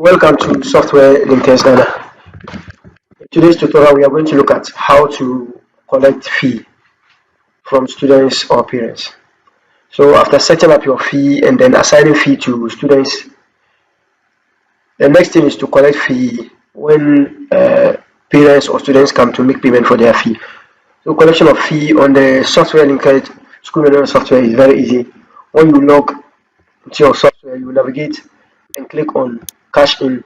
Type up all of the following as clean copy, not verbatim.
Welcome to Software Linkers Ghana. In today's tutorial, we are going to look at how to collect fee from students or parents. So after setting up your fee and then assigning fee to students, the next thing is to collect fee when parents or students come to make payment for their fee. So collection of fee on the SoftwareLinkers school management software is very easy. When you log into your software, you navigate and click on cash in.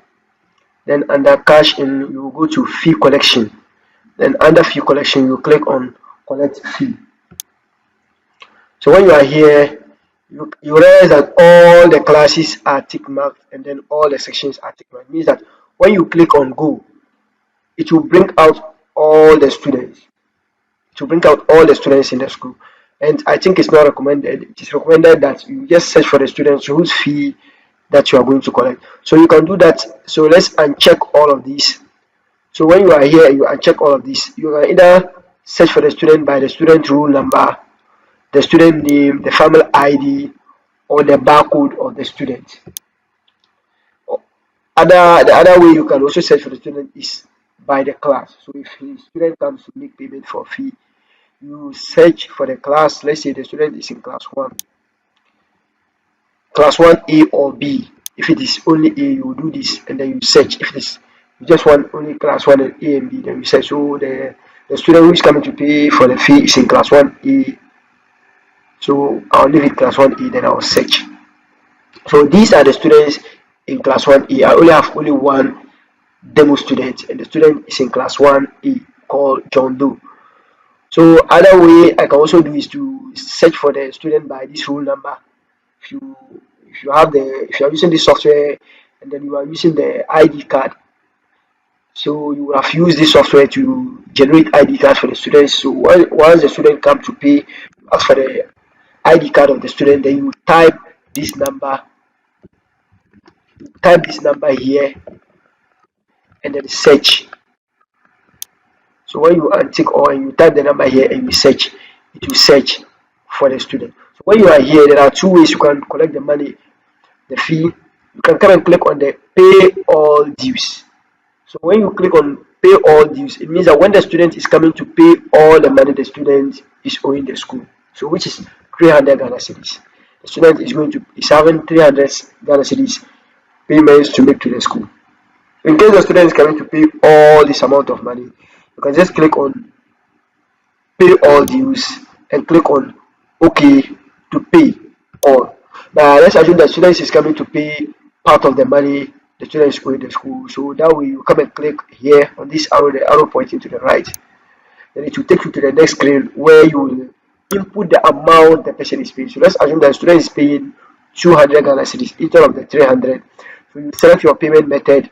Then under cash in, you will go to fee collection. Then under fee collection, you click on collect fee. So when you are here, you realize that all the classes are tick marked and then all the sections are tick marked. It means that when you click on go, it will bring out all the students. It will bring out all the students in the school. And I think it's not recommended. It is recommended that you just search for the students whose fee that you are going to collect. So you can do that. So let's uncheck all of these. So when you are here and you uncheck all of this, you can either search for the student by the student roll number, the student name, the family ID, or the barcode of the student. The other way you can also search for the student is by the class. So if the student comes to make payment for fee, you search for the class. Let's say the student is in class 1A or B. If it is only A, you do this and then you search. If it is you just want only class 1 and A and B, then you search. So the student who is coming to pay for the fee is in class 1A. So I'll leave it class 1A, then I'll search. So these are the students in class 1A. I only have only one demo student, and the student is in class 1A called John Doe. So other way I can also do is to search for the student by this roll number. If you are using this software and then you are using the ID card, so you will have used this software to generate ID cards for the students. So once the student comes to pay, you ask for the ID card of the student, then you type this number here and then search. So when you untick or you type the number here and you search, it will search for the student. So when you are here, there are two ways you can collect the money, the fee. You can come and click on the pay all dues. So when you click on pay all dues, it means that when the student is coming to pay all the money the student is owing the school, so which is 300 Ghana cedis. The student is having 300 Ghana cedis payments to make to the school. In case the student is coming to pay all this amount of money, you can just click on pay all dues and click on OK to pay all. Now let's assume that student is coming to pay part of the money the student is going to school. So that way you come and click here on this arrow, the arrow pointing to the right. Then it will take you to the next screen where you will input the amount the person is paying. So let's assume that the student is paying 200 Ghana cedis instead of the 300. So you select your payment method.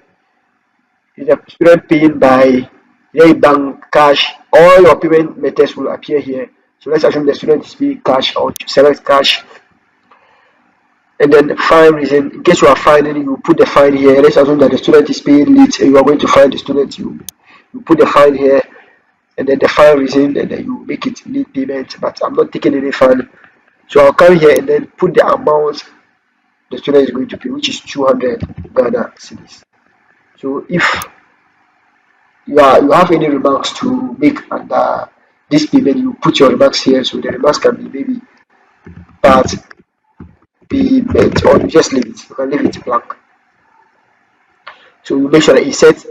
Is the student paying by bank, cash? All your payment methods will appear here. So let's assume the student is paying cash, or select cash. And then the fine reason, in case you are fining, you put the fine here. Let's assume that the student is paying late and you are going to fine the student. You put the fine here and then the fine reason, and then you make it late payment. But I'm not taking any fine, so I'll come here and then put the amount the student is going to pay, which is 200 Ghana cedis. So if you have any remarks to make under this payment, you put your remarks here. So the remarks can be maybe part payment, or you just leave it. You can leave it blank. So you make sure that insert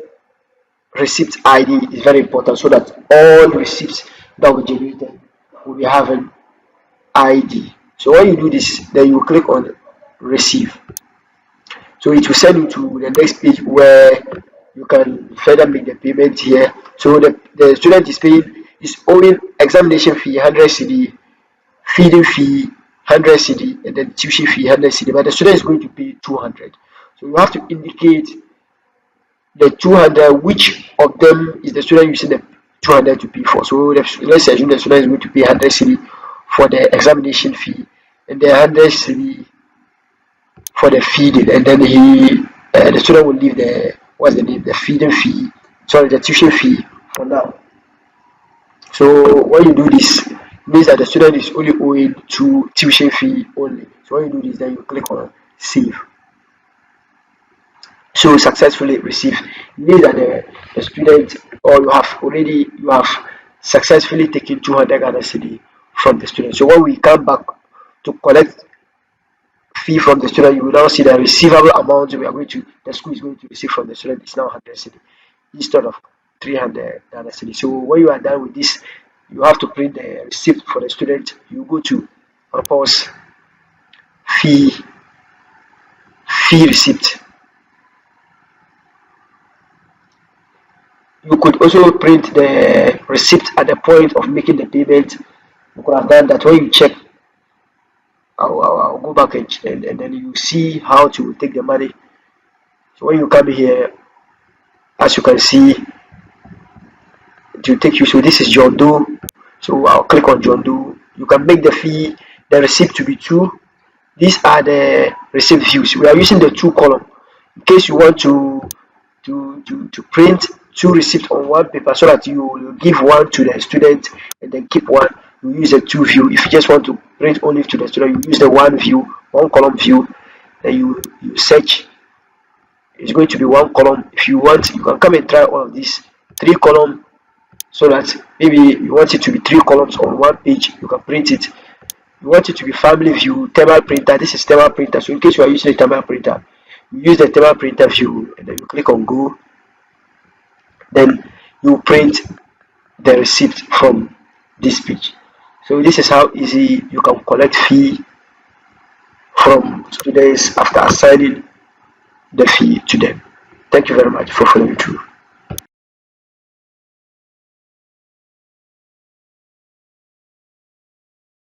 receipt ID is very important, so that all receipts that we generated will be having ID. So when you do this, then you click on receive. So it will send you to the next page where you can further make the payment here. So the student is owing examination fee 100 cedi, feeding fee 100 cedi, and then tuition fee 100 cedi, but the student is going to pay 200. So you have to indicate the 200, which of them is the student using the 200 to pay for. So let's assume the student is going to pay 100 cedi for the examination fee and the 100 cedi for the feeding, and then the student will leave the feeding fee, sorry, the tuition fee for now. So when you do this, it means that the student is only owing to tuition fee only. So when you do this, then you click on save. so successfully received. It means that the student, or you have successfully taken 200 Ghana cedi from the student. So when we come back to collect fee from the student, you will now see the receivable amount the school is going to receive from the student is now 100 cedi instead of 300 Ghana cedi. So when you are done with this, you have to print the receipt for the student. You go to pause fee receipt. You could also print the receipt at the point of making the payment. You could have done that. When you check, I'll go back and then you see how to take the money. So when you come here, as you can see, it will take you. So this is John Doe. So I'll click on John Doe. You can make the receipt to be two. These are the receipt views. We are using the two column in case you want to print two receipts on one paper so that you will give one to the student and then keep one. You use the two view. If you just want to print only to the student, you use the one view, one column view. Then you search. It's going to be one column. If you want, you can come and try all of these three column, so that maybe you want it to be three columns on one page. You can print it. You want it to be family view, thermal printer. This is thermal printer. So in case you are using a thermal printer, you use the thermal printer view and then you click on go. Then you print the receipt from this page. So this is how easy you can collect fee from students after assigning the fee to them. Thank you very much for following through.